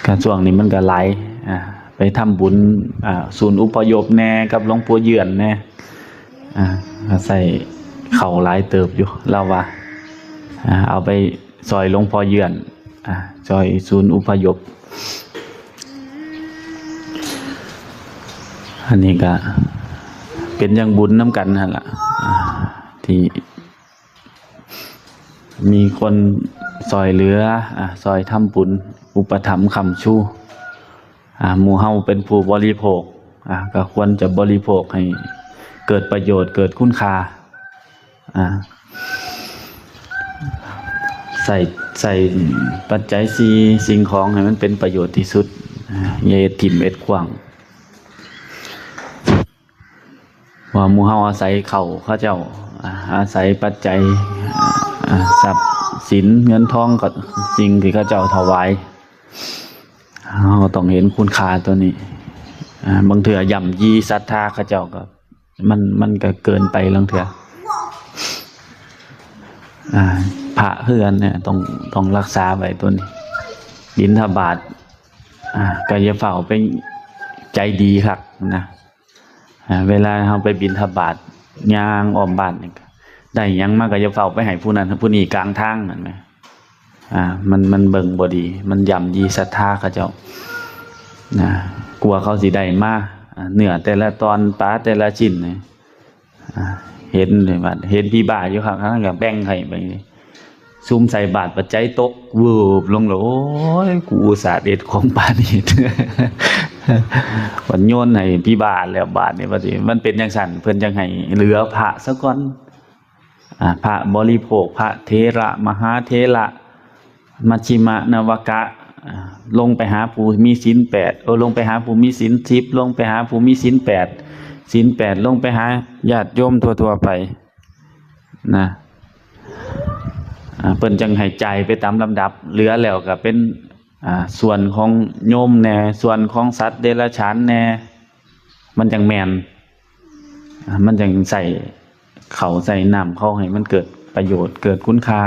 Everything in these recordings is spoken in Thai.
การช่วงนี้มันก็หลายไปทำบุญศูนย์อพยพแน่กับหลวงปู่เยือนแน่ใส่เข่าหลายเติบอยู่เราว่าเอาไปซอยหลวงพ่อเยือนซอยศูนย์อพยพอันนี้ก็เป็นยังบุญน้ำกันนั่นแหละที่มีคนซอยเหลือซอยทำบุญอุปถัมภ์คำชูหมู่เฮาเป็นผู้บริโภคก็ควรจะบริโภคให้เกิดประโยชน์เกิดคุณค่าใส่ปัจจัยสี่สิ่งของให้มันเป็นประโยชน์ที่สุดอย่าถิ่มเอ็ดขวางว่าหมู่เฮาอาศัยเขาเจ้าอาศัยปัจจัยทรัพย์สินเงินทองกับสิ่งที่เขาเจ้าถวายเราต้องเห็นคุณค่าตัวนี้บางเถื่อย่ำยีศรัทธาเขาเจ้าก็มันก็เกินไปบางเถื่อพระเฮือนเนี่ยต้องรักษาไว้ตัวนี้บิณฑบาตก็อย่าเฝ้าไปใจดีครับนะเวลาเราไปบิณฑบาตย่างอ้อมบ้านได้ยังมากก็อย่าเฝ้าไปให้ผู้นั้นผู้นี้กลางทางนั่นไหมมันเบิ่งบ่ดีมันย่ำยีศรัทธาเขาเจ้ากลัวเขาสิได้มาเนื้อแต่ละตอนปลาแต่ละชิ้นเนี่ยเห็นเลยว่าเห็นพี่บ้าอยู่ข้างข้างกับแบ่งให้ไปซุ่มใส่บาตรปัจจัยตกวูบลงเลยโอ้ยกูอุตส่าห์เด็ดของปานี่วันโยนให้พี่บ้าแล้วบาตรเนี่ยว่าสิมันเป็นอย่างสั่นเพิ่นจังให้เหลือพระซะก่อนพระบริโภคพระเทระมหาเทระมัชฌิมนวกะลงไปหาผู้มีศีล8ลงไปหาผู้มีศีล10ลงไปหาผู้มีศีล8ศีล8ลงไปหาญาติโยมทั่วๆไปนะเพิ่นจังให้ใจไปตามลำดับเหลือแล้วก็เป็นส่วนของโยมแน่ส่วนของสัตว์เดรัจฉานแน่มันจังแม่นมันจังใส่เขาใส่น้ำเข้าให้มันเกิดประโยชน์เกิดคุณค่า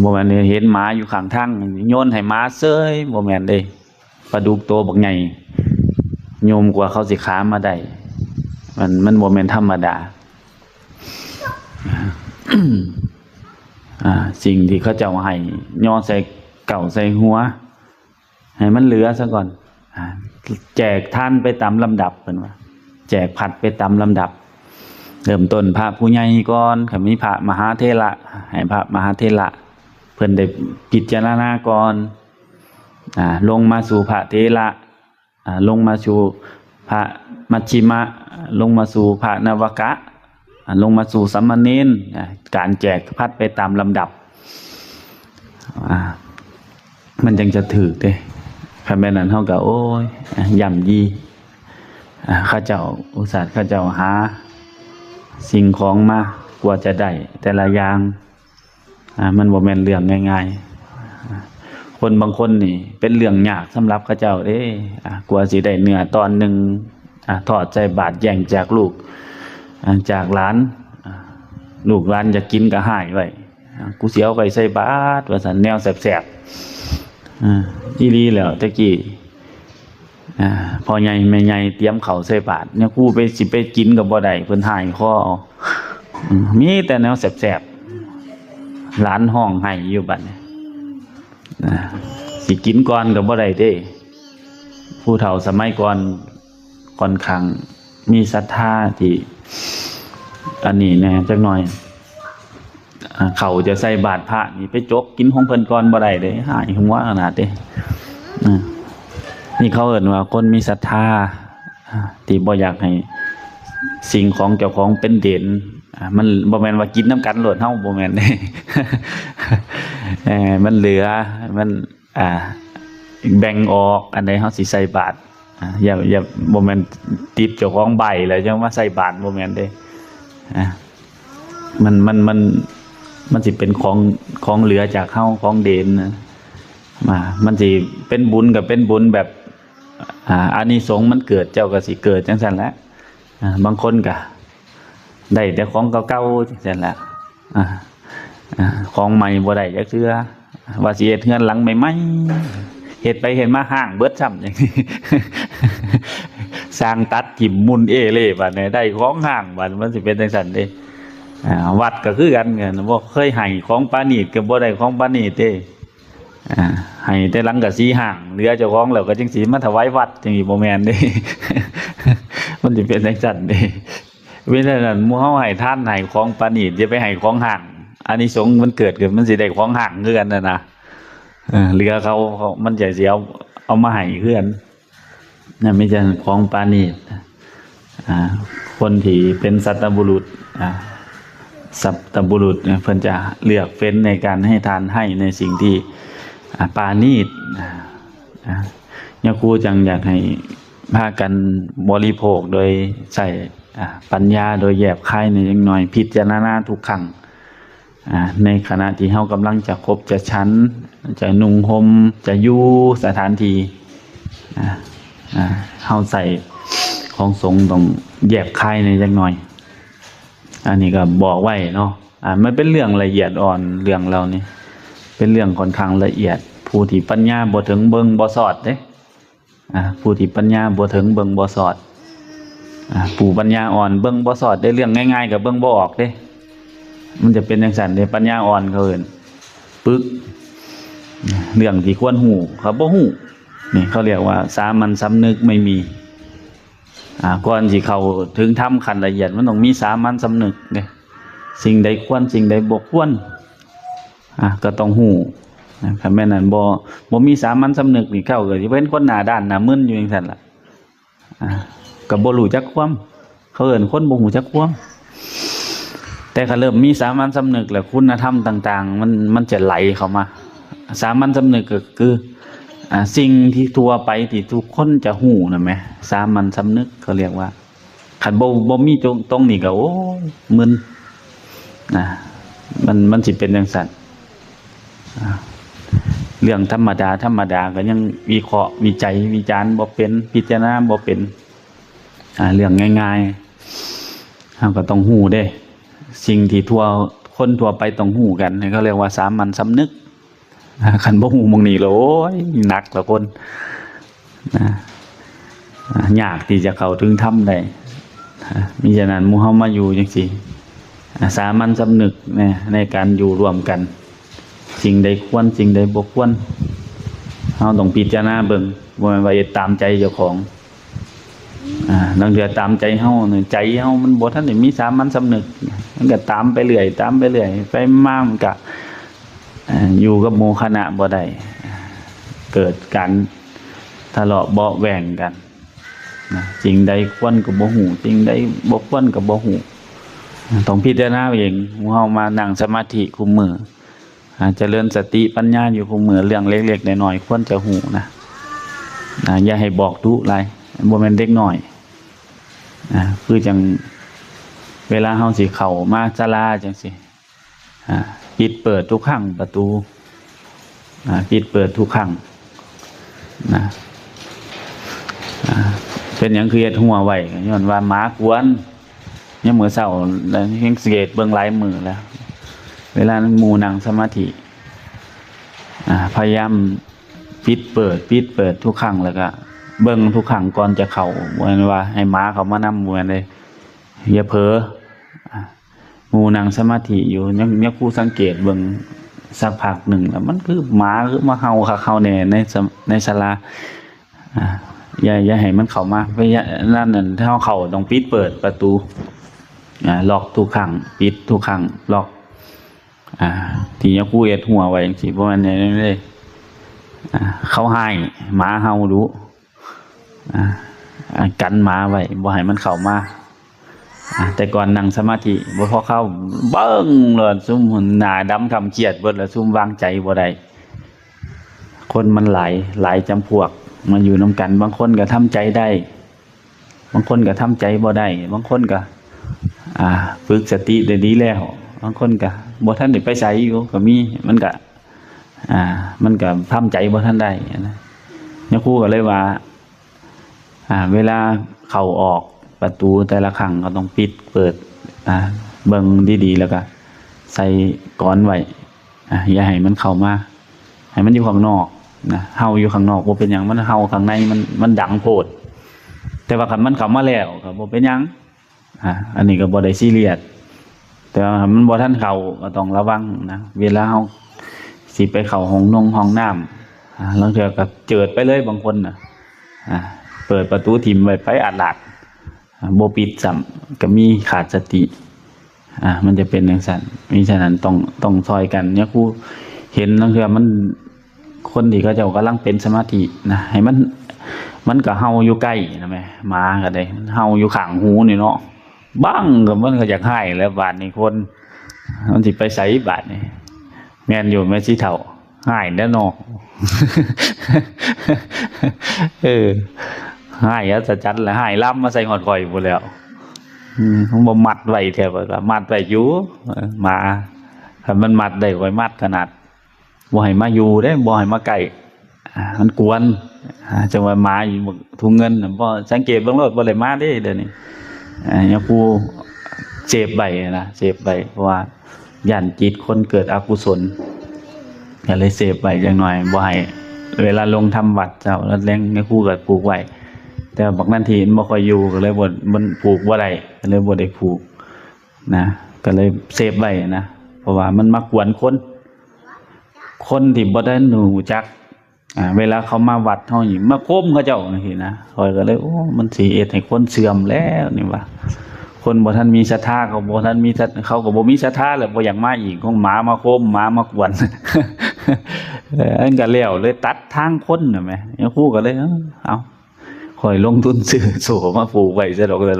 บ่แม่นเห็นหมาอยู่ข้างทางโยนให้หมาเซ้ยบ่แม่นเด้ปลาดุกโตบักใหญ่โยมกว่าเขาสิค้ามาได้มันบ่แม่นธรรมดาสิ่งที่เขาเจ้าให้ย่อใส่เก่าใส่หัวให้มันเหลือซะก่อนแจกท่านไปตามลำดับเพิ่นว่าแจกผัดไปตามลำดับเริ่มต้นพระผู้ใหญ่ก่อนถ้ามีพระมหาเถระให้พระมหาเถระเพิ่นได้พิจารณาก่อนลงมาสู่พระเถระลงมาสู่พระมัชฌิมะลงมาสู่พระนวกะลงมาสู่สัมมาเนรการแจกพัดไปตามลำดับมันจึงจะถือเด้คันแม่นนั้นเฮาก็โอ้ยย่ำยีข้าเจ้าอุตส่าห์ข้าเจ้าหาสิ่งของมากว่าจะได้แต่ละอย่างมันบ่แม่นเรื่องง่ายๆคนบางคนนี่เป็นเรื่องยากสำหรับข้าเจ้าเด้กว่าสิได้เนื้อตอนหนึ่งทอดใจบาดแย่งจากลูกจากหลานลูกหลานจะกินก็หายไว้กูเสียเอาไปใส่บาตรว่าสันแนวแสบๆอีลีแล้วตะกี้พอใหญ่แม่ใหญ่เตรียมข้าวใส่บาตรเนี่ยกูไปสิไปกินกับบ่ได้เพิ่นหายคอมีแต่แนวแสบๆหลานห้องให้อยู่บัดนี้สิกินก่อนกับบ่ได้เด้ผู้เฒ่าสมัยก่อนค่อนข้างมีศรัทธาที่อันนี้แน่จักหน่อยเขาจะใส่บาตรพระนี่ไปจกกินของเพิ่นก่อนบ่ได้เด้หายหัวขนาดเด้นี่เขาเอิ้นว่าคนมีศรัทธาที่บ่อยากให้สิ่งของเจ้าของเป็นเด่นมันบ่แม่นว่ากินน้ำกันโลดเฮาบ่แม่นเด้มันเหลือมันแบ่งออกอันใดเฮาสิใส่บาตรอย่าบ่แม่นติดเจ้าของใบแล้วจังว่าใส่บาตรบ่แม่นเด้มันสิเป็นของเหลือจากเฮาของเด่นมันสิเป็นบุญกับเป็นบุญแบบอานิสงส์มันเกิดเจ้าก็สิเกิดจังซั่นแหละบางคนก็ได้แต่ของเก่าๆจังซั่นแหละของใหม่บ่ได้จักเทื่อ ว่าสิเฮ็ดเฮือนหลังใหม่ๆเฮ็ดไปเฮ็ดมาห้างเบิดซ้ำอย่างนี้ สร้างตัดถิ่มมุนเอเล่บัดนี้ได้ของห้างบัดมันสิเป็นจังซั่นเด้วัดก็คือกันเงินบ่เคยให้ของปานนีตก็บ่ได้ของปานนีตเด้ให้แต่หลังกะสีห่างเหลือเจ้าของแล้วก็จังสิมาถวายวัดจังซี่บ่แม่นเด้ มันสิเป็นจังซั่นเด้เวลานั้นหมู่เฮาให้ทานให้ของปานนีตอย่าไปให้ของห่างอานิสงส์มันเกิดขึ้นมันสิได้ของห่างคือกันนะเหลือเขามันจะสิเอามาให้คือกันนั่นไม่ใช่ของปานนีตคนที่เป็นสัตบุรุษสัตบุรุษเพิ่นจะเลือกเฟ้นในการให้ทานให้ในสิ่งที่ปาณีตยาคูจังอยากให้พากันบริโภคโดยใส่ปัญญาโดยแยบคายในจังหน่อยพิจารณาทุกครั้งในขณะที่เฮากำลังจะคบจะชั้นจะนุ่งห่มจะอยู่สถานที่เฮาใส่ของสงฆ์ต้องแยบคายในจังหน่อยอันนี้ก็บอกไว้เนาะมันเป็นเรื่องละเอียดอ่อนเรื่องเรานี่เป็นเรื่องค่อนข้างละเอียดผู้ที่ปัญญาบ่ถึงเบิ่งบ่สอดเด้ผู้ที่ปัญญาบ่ถึงเบิ่งบ่สอดผู้ปัญญาอ่อนเบิ่งบ่สอดได้เรื่องง่ายๆก็เบิ่งบ่ออกเด้มันจะเป็นจังซั่นเด้ปัญญาอ่อนเขาเอิ้นปึกเรื่องที่ควรฮู้เขาบ่ฮู้นี่เขาเรียกว่าสามัญสำนึกไม่มีก่อนสิเข้าถึงธรรมขั้นละเอียดมันต้องมีสามัญสำนึกเด้สิ่งใดควรสิ่งใดบ่ควรก็ต้องฮู้คันแม่นนั้นบ่มีสามัญสำนึกนี่เข้าก็สิเป็นคนหน้าด้านหน้ามึนอยู่จังซั่นล่ะก็บ่รู้จักความเขาเอิ้นคนบ่ฮู้จักความแต่ถ้าเริ่มมีสามัญสำนึกแล้วคุณธรรมต่างๆมันจะไหลเข้ามาสามัญสำนึกก็คือสิ่งที่ทั่วไปที่ทุกคนจะฮู้น่ะแหมสามัญสำนึกเขาเรียกว่าคันบ่มีตรงนี้ก็โอ้มึนมันสิเป็นจังซั่นเรื่องธรรมดาก็ยังวิเคราะห์วิจัยวิจารณ์บ่เป็นพิจารณาบ่เป็นเรื่องง่ายๆเราก็ต้องฮู้เด้สิ่งที่คนทั่วไปต้องฮู้กันเขาเรียกว่าสามัญสำนึกคันบ่ฮู้หม้องนี้แล้วโอ้ยหนักละคนยากที่จะเข้าถึงธรรมได้มิฉะนั้นหมู่เฮามาอยู่จังซี่สามัญสำนึกในการอยู่ร่วมกันสิ่งใดควรสิ่งใดบ่ควรเฮาต้องพิจารณาเบิ่งบ่แม่นว่าตามใจเจ้าของบางเทื่อตามใจเฮาเนี่ยใจเฮามันบ่ทันได้มีสามัญสำนึกมันก็ตามไปเรื่อยไปมามันก็อยู่กับหมู่คณะบ่ได้เกิดการทะเลาะเบาะแว้งกันสิ่งใดควรก็บ่ฮู้สิ่งใดบ่ควรก็บ่ฮู้ต้องพิจารณาเองเฮามานั่งสมาธิคุมมือเจริญสติปัญญาอยู่คุมมือเรื่องเล็กๆน้อยๆควรจะฮู้อย่าให้บอกดุหลายบ่แม่นเด็กน้อยคือจังเวลาเฮาสิเข้ามาศาลาจังซี่ปิดเปิดทุกครั้งประตูปิดเปิดทุกครั้งเป็นหยังคือเฮ็ดหัวไว้ย้อนว่าหมากวนยามมื้อเช้าแล้วเฮ็ดสังเกตเบิ่งหลายมื้อแล้วเวลานั้นหมู่นั่งสมาธิพยายามปิดเปิดทุกครั้งแล้วก็เบิ่งทุกครั้งก่อนจะเข้าบ่แม่นว่าให้หมาเข้ามานำบ่แม่นเลยอย่าเผลอหมู่นั่งสมาธิอยู่ยังผู้สังเกตเบิ่งสักพักหนึ่งแล้วมันคือหมาคือมาเห่าเข้าแน่ในศาลาอย่าให้มันเข้ามาเพราะนั่นถ้าเข้าต้องปิดเปิดประตูล็อกทุกครั้งปิดทุกครั้งล็อกที่ยังผู้เอ็ดหัวไว้จังซี่บ่แม่นได้เลยเขาให้หมาเห่าดูกันหมาไว้บ่ให้มันเข้ามาแต่ก่อนนั่งสมาธิบ่พอเข้าเบิ่งเลยซุ่มหน้าดำคำเครียดเบิดแล้วซุ่มวางใจบ่ได้คนมันหลายจำพวกมาอยู่นำกันบางคนก็ทำใจได้บางคนก็ทำใจบ่ได้บางคนก็ฝึกสติได้ดีแล้วบางคนก็บ่ทันได้ไปไสอยู่ก็มีมันก็ทำใจบ่ทันได้นะยะครูก็เลยว่าเวลาเข้าออกประตูแต่ละครั้งก็ต้องปิดเปิดเบิ่งดีๆแล้วก็ใส่กลอนไว้อย่าให้มันเข้ามา ให้มันอยู่ข้างนอกนะเฮาอยู่ข้างนอกบ่เป็นหยังมันเฮาข้างในมันดังโพดแต่ว่าคันมันเข้ามาแล้วก็บ่เป็นหยังอันนี้ก็บ่ได้ซีเรียสแต่ว่ามันบ่ทันเข้าก็ต้องระวังนะเวลาเฮาสิไปเข้าห้องน้ำลางเทื่อก็เจิดไปเลยบางคนน่ะเปิดประตูถิ่มไว้ไปอาดลาดบ่ปิดซ้ำก็มีขาดสติมันจะเป็นจังซั่นมิฉะนั้นต้องซอยกันเนี่ยครูเห็นลางเทื่อมันคนที่เขาเจ้ากำลังเป็นสมาธินะให้มันก็เฮาอยู่ใกล้นะแม่หมาก็ได้เฮาอยู่ข้างหูนี่เนาะบ้างก็มันก็อยากให้แล้วบาดนี้คนมันสิไปไสบาดนี้แม่นอยู่แม่สิเฒ่าให้แน่นอนให้อัศจรรย์แล้วให้ล้ำมาใส่หอดข่อยหมดแล้วผมบ่มัดไว้แท้ว่ามัดไว้อยู่มาถ้ามันมัดได้ไว้มัดขนาดบ่ให้มาอยู่เด้บ่ให้มาใกล้มันกวนจังว่ามาอยู่ถุงเงินบ่สังเกตเบิ่งรถบ่ได้มาเด้เดี๋ยวนี้อย่างผู้เสพใบนะเสพใบเพราะว่าย่านจิตคนเกิดอกุศลก็เลยเสพใบจังหน่อยบ่ให้เวลาลงทำวัดเจ้าแล้วแรงในคู่ก็ปลูกไว้แต่บางนาทีมันบ่ค่อยอยู่ก็เลยบ่ปลูกบ่ได้ก็เลยบ่ได้ปลูกนะก็เลยเสพใบนะเพราะว่ามันมากวนคนที่บ่ได้รู้จักเวลาเขามาวัดเฮานี่มาโคมเขาเจ้าจังซี่นะข้อยก็เลยโอ้มันสิเฮ็ดให้คนเสื่อมแล้วนี่ว่าคนบ่ทันมีศรัทธาเขาบ่ทันมีเขาก็บ่มีศรัทธาแล้วบ่อยากมาอีกคงหมามาโคมหมามากวนอันก็แล้วเลยตัดทางคนน่ะแหมยังครูก็เลยเอาค่อยลงทุนซื้อโสมาปลูกไว้ซะดอกเลย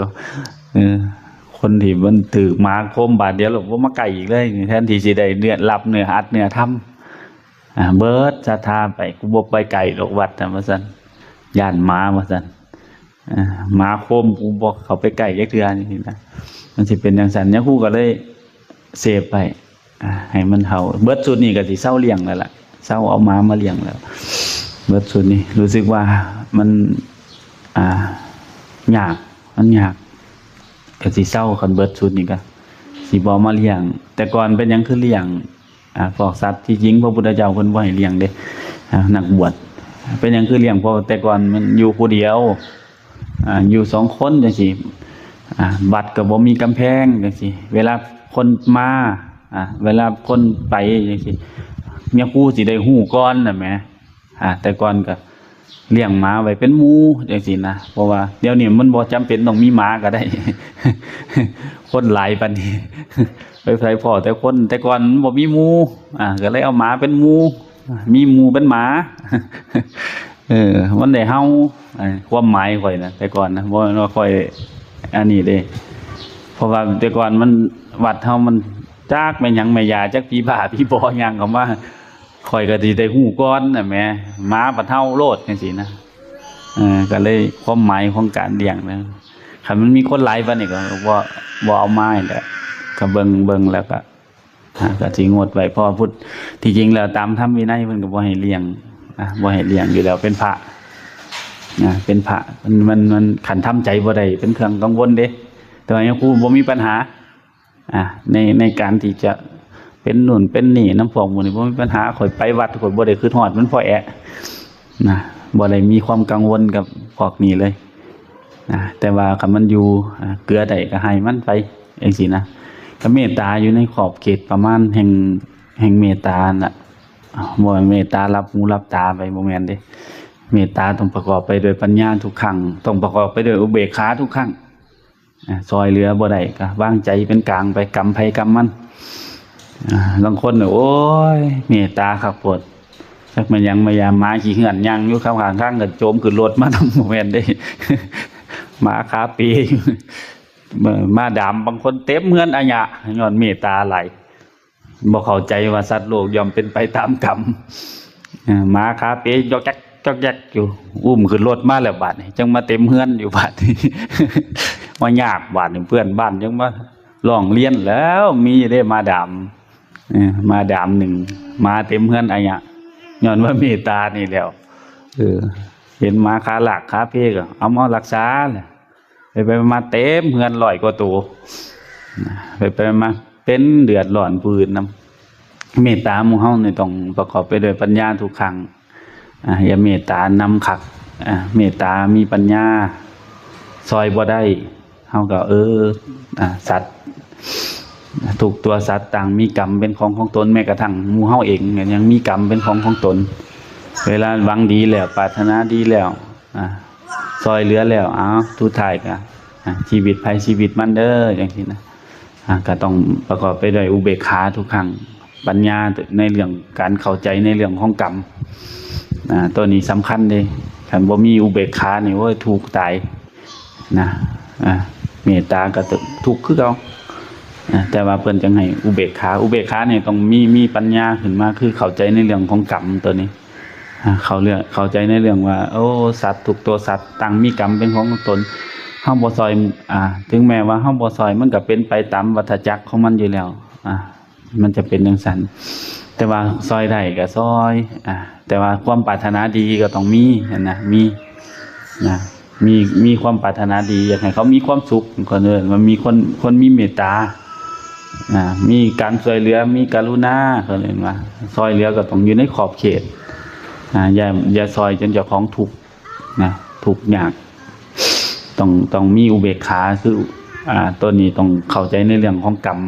คนที่มันถือหมาโคมบาดเดียวแล้วบ่มาใกล้อีกเลยแทนที่สิได้เนื้อรับเนื้ออัดเนื้อทำเบิดศรัทธาไปกูบ่ไปไกลดอกวัดน่ะว่าซั่นย่านหมาว่าซั่นหมาโคมกูบ่เข้าไปใกล้จักเทื่อนี่นะมันสิเป็นจังซั่นเนี่ยครูก็เลยเสพไปให้มันเฒ่าเบิดสุดนี่ก็สิเซาเลี้ยงแล้วล่ะเซาเอาหมามาเลี้ยงแล้วเบิดสุดนี่รู้สึกว่ามันยากมันยากก็สิเซาคันเบิดสุดนี่ก็สิบ่มาเลี้ยงแต่ก่อนเป็นหยังคือเลี้ยงพวกสัตว์ที่จริงพระพุทธเจ้าเพิ่นบ่ให้เลี้ยงเด้นักบวชเป็นหยังคือเลี้ยงเพราะแต่ก่อนมันอยู่ผู้เดียวอยู่2คนจังซี่บัดก็บ่มีกำแพงจังซี่เวลาคนมาเวลาคนไปจังซี่เมียกูสิได้ฮู้ก่อนน่ะแหมแต่ก่อนก็เลี้ยงหมาไว้เป็นหมู่จังซี่นะเพราะว่าเดี๋ยวนี้มันบ่จำเป็นต้องมีหมาก็ได้ คนหลายปานนี้ไปไผพ่อแต่คนแต่ก่อนบ่มีหมู่ก็เลยเอาหมาเป็นหมู่มีหมู่เป็นหมามันได้เฮาความหมายข่อยนะแต่ก่อนนะบ่ว่าค่อยอันนี้เด้เพราะว่าแต่ก่อนมันวัดเฮามันจักแม่นหยังแม่ยาจักพี่บ้าพี่บ่หยังก็มาข่อยก็สิได้ฮู้ก่อนน่ะแหมหมาบัดเฮาโลดจังซี่นะก็เลยความหมายของการเลี้ยงนะคันมันมีคนหลายปานนี้ก็บ่เอามาแหละก็เบิ่งแล้วก็สิงดไว้เพราะพุทธที่จริงแล้วตามธรรมวินัยเพิ่นก็บ่ให้เลี้ยงบ่ให้เลี้ยงอยู่แล้วเป็นพระเป็นพระมันขันทำใจบ่ได้เป็นเครื่องกังวลเด้แต่ว่าครูบ่มีปัญหาในการที่จะเป็นนู่นเป็นนี่น้ำพองหมู่นี่บ่มีปัญหาข่อยไปวัดข่อยบ่ได้คิดฮอดมันพอแอะบ่ได้มีความกังวลกับพวกนี้เลยแต่ว่าคันมันอยู่เกลือได้ก็ให้มันไปจังซี่นะก็เมตตาอยู่ในขอบเขตประมาณแห่งเมตตาน่ะบ่เมตตารับหูรับตาไปบ่แม่นเด้เมตตาต้องประกอบไปด้วยปัญญาทุกครั้งต้องประกอบไปด้วยอุเบกขาทุกครั้งซอยเหลือบ่ได้ก็วางใจเป็นกลางไปกรรมไผกรรมมันบางคนโอ้ยเมตตาคักโพดจักมันยังมายามหมาขี้เหือนยังอยู่ข้างๆก็โจมขึ้นรถมานำบ่แม่นเด้ หมาขาปีมาดามบางคนเต็มเฮือนอะหยะย้อนเมตตาไหลบ่เข้าใจว่าสัตว์โลกย่อมเป็นไปตามกรรมหมาขาปียอกแยกอยู่อุ้มขึ้นรถมาแล้วบาดนี้จังมาเต็มเฮือนอยู่บาดนี้ ว่ายากบาดนี้เพื่อนบ้านจังมาร้องเรียนแล้วมีได้มาดามหนึ่งมาเต็มเฮือนอะหยะย้อนว่าเมตตานี่แล้วเห็นหมาขาหลักขาเพกเอามารักษาเลยไปมาเต็มเฮือน100 กว่าตัวไปมาเป็นเดือดร้อนปืนน เมตตาหมู่เฮานี่ต้องประกอบไปด้วยปัญญาทุกครั้งอย่าเมตตานำคักเมตตามีปัญญาซอยบ่ได้เฮาก็สัตว์ทุกตัวสัตว์ต่างมีกรรมเป็นของตนแม้กระทั่งหมู่เฮาเองยังมีกรรมเป็นของตนเวลาหวังดีแล้วปรารถนาดีแล้วซอยเหลือแล้วทุกท้ายก็ชีวิตภัยชีวิตมันเด้อจังซี่นะก็ต้องประกอบไปด้วยอุเบกขาทุกครั้งปัญญาในเรื่องการเข้าใจในเรื่องของกรรมตัวนี้สำคัญเด้คันบ่มีอุเบกขานี่โอ้ยทุกข์ตายนะเมตตาก็ทุกข์คือเก่าแต่ว่าเพิ่นจังให้อุเบกขาเนี่ยต้องมีปัญญาขึ้นมาคือเข้าใจในเรื่องของกรรมตัวนี้เข้าใจในเรื่องว่าโอ้สัตว์ทุกตัวสัตว์ต่างมีกรรมเป็นของตนเฮาบ่ซอยถึงแม้ว่าเฮาบ่ซอยมันก็เป็นไปตามวัฏจักรของมันอยู่แล้วมันจะเป็นจังซั่นแต่ว่าซอยได้ก็ซอยแต่ว่าความปรารถนาดีก็ต้องมีนะมีความปรารถนาดีอยากให้เขามีความสุขคนอื่นมันมีคนมีเมตตามีการช่วยเหลือมีกรุณาคนอื่นว่าซอยเหลือก็ต้องอยู่ในขอบเขตอย่าซอยจนเจ้าของทุกข์ทุกข์ยากต้องมีอุเบกขาคือตัวนี้ต้องเข้าใจในเรื่องของกรรม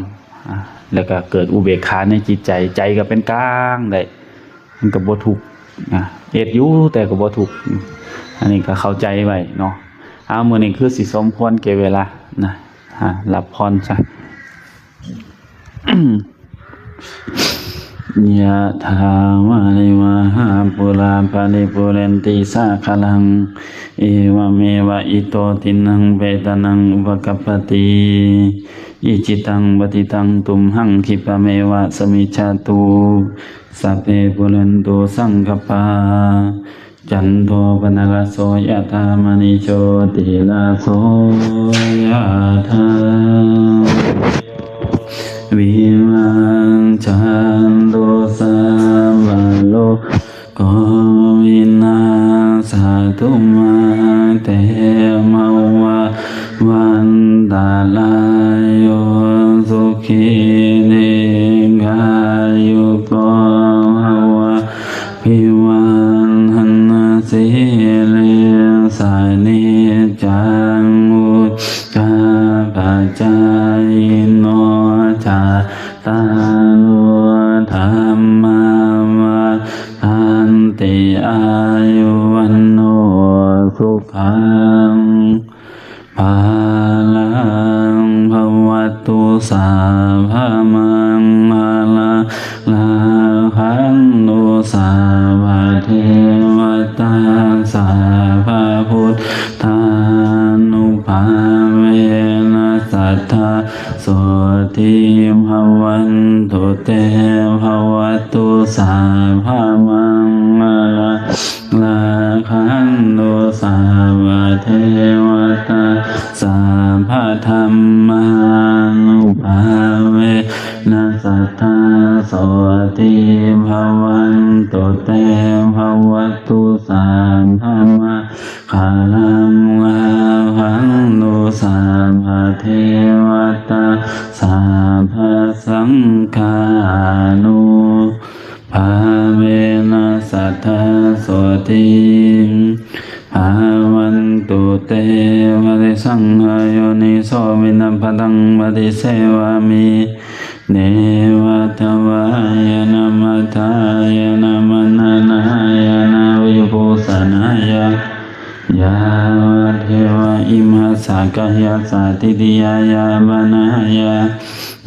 แล้วก็เกิดอุเบกขาในจิตใจก็เป็นกลางได้มันก็บ่ทุกข์เฮ็ดอยู่แต่ก็บ่ทุกข์อันนี้ก็เข้าใจไว้เนาะมื้อนี้คือสิสมควรแก่เวลานะรับพรซะ ยะถาวาริวหาปุราปาริปุเรนติสาคลังเอวเมวะอิโตตินังเวตนังอุปกัปปติอิจิตังปฏิตังตุมหังคิปะเมวะสมิจฉาตุสัพเพปุเรนตุสังคปาจันโทปนรสโสยะธามณิโชติลาโสยะธาวิวังจันโตสัมมาโลกวินาศตุมาเตมวะวันตาลายโยสุขีนิกายุโกภวะภิวันหันสิริสานิจังอุจาปัจจายโนจาตานุธรรมวัฏันติอายุวันโนสุขังภาลังภวัตุสาภามังมาลาภันโนสาภาเทวตาสาภาพุทธานุภาเวนัสสัทธาโสติภวันตุเตภวัตุสาภามังมาลาภันโนสาภาเทวตาสาภาธรรมานุภาเวนัสสัทธาโสติภวันตุเตภวัตุสาภามาคาลังลาภันโนสาภาเทวตาสาภาสังฆานุภาเวนัสสัทธาโสติภาวันตุเตวะริสังฆโยนิโสวินัมปตังวะติเสวามิเนวะทวายนะมัทธายนะมนานายนะวิภูสนายะยาวะเทวะอิมัสสะกายะสัตติติยายาบานายะ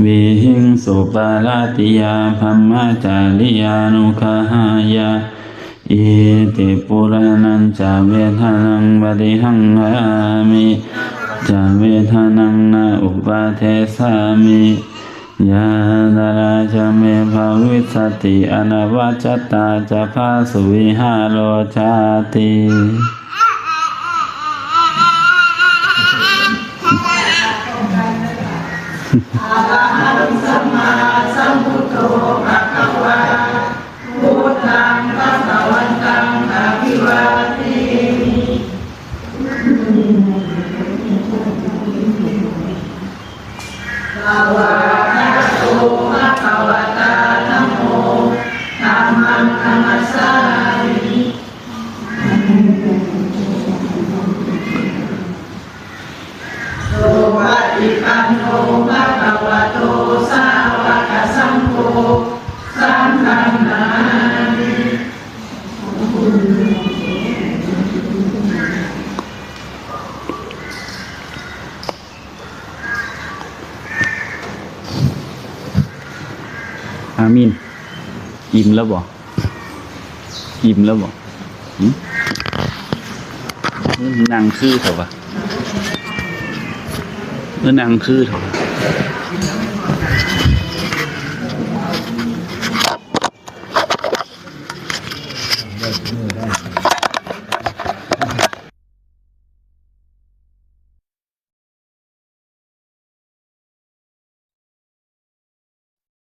วิหิงสุปาราติยาภัมมาจาริยานุคหายะอิติปุรานัญจเวทานังปฏิหังหามิจเวทานังนาอุปาเทสามิยาดาราจเมภาวิสติอนาวัจตาจะภาสุวิหารโลจาติอะระหังสัมมาสัมพุทโธภะคะวาพุทธังภะคะวันตังอะภิวาเทมิภะวะหะโตภะคะวะตาธัมโม อิ่มแล้วบ่อิ่มแล้วบ่หึนั่งคือเถอะวะนั่งคือเถอะวะ